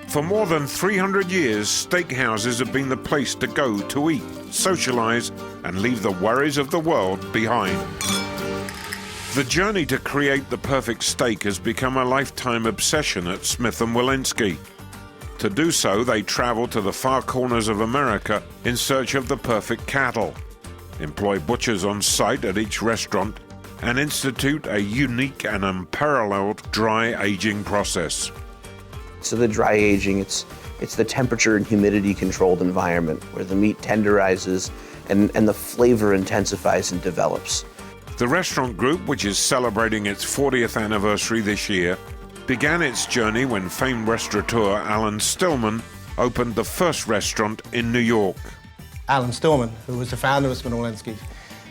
For more than 300 years, steakhouses have been the place to go to eat, socialize, and leave the worries of the world behind. The journey to create the perfect steak has become a lifetime obsession at Smith & Wollensky. To do so, they travel to the far corners of America in search of the perfect cattle, employ butchers on site at each restaurant, and institute a unique and unparalleled dry aging process. So the dry aging, it's the temperature and humidity controlled environment where the meat tenderizes and the flavor intensifies and develops. The restaurant group, which is celebrating its 40th anniversary this year, began its journey when famed restaurateur Alan Stillman opened the first restaurant in New York. Alan Stillman, who was the founder of Smith & Wollensky,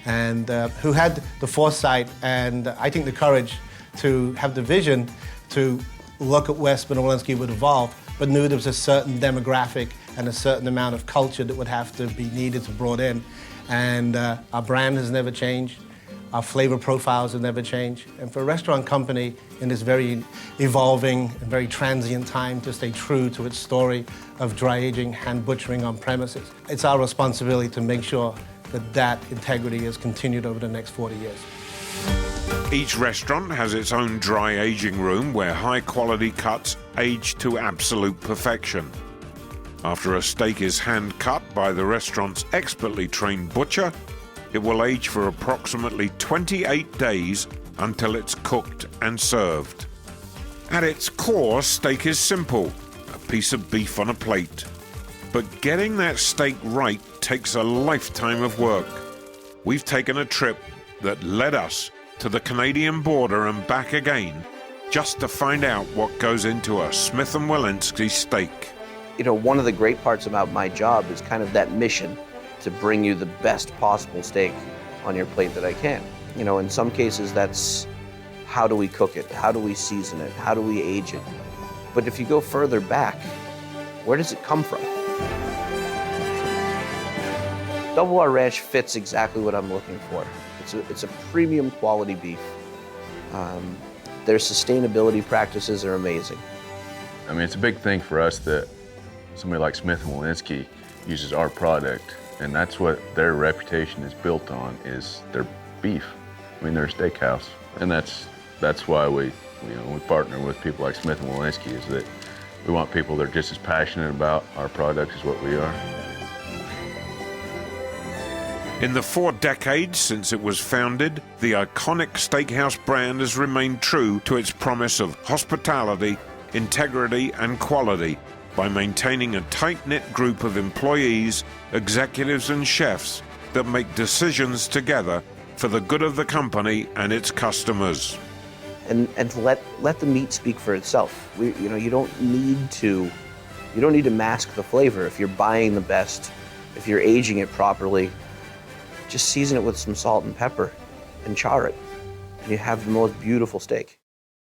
and who had the foresight and I think the courage to have the vision to look at where Smith & Wollensky would evolve, but knew there was a certain demographic and a certain amount of culture that would have to be needed to brought in. And our brand has never changed. Our flavor profiles have never changed. And for a restaurant company in this very evolving and very transient time to stay true to its story of dry aging, hand butchering on premises, it's our responsibility to make sure that that integrity is continued over the next 40 years. Each restaurant has its own dry aging room where high-quality cuts age to absolute perfection. After a steak is hand-cut by the restaurant's expertly trained butcher, it will age for approximately 28 days until it's cooked and served. At its core, steak is simple, a piece of beef on a plate. But getting that steak right takes a lifetime of work. We've taken a trip that led us to the Canadian border and back again, just to find out what goes into a Smith & Wollensky steak. You know, one of the great parts about my job is kind of that mission to bring you the best possible steak on your plate that I can. You know, in some cases that's how do we cook it? How do we season it? How do we age it? But if you go further back, where does it come from? Double R Ranch fits exactly what I'm looking for. It's a premium quality beef. Their sustainability practices are amazing. I mean, it's a big thing for us that somebody like Smith & Wollensky uses our product, and that's what their reputation is built on, is their beef. I mean, they're a steakhouse, and that's why we partner with people like Smith & Wollensky, is that we want people that are just as passionate about our product as what we are. In the 4 decades since it was founded, the iconic steakhouse brand has remained true to its promise of hospitality, integrity, and quality by maintaining a tight-knit group of employees, executives, and chefs that make decisions together for the good of the company and its customers. And let the meat speak for itself. You don't need to mask the flavor. If you're buying the best, if you're aging it properly, just season it with some salt and pepper and char it, and you have the most beautiful steak.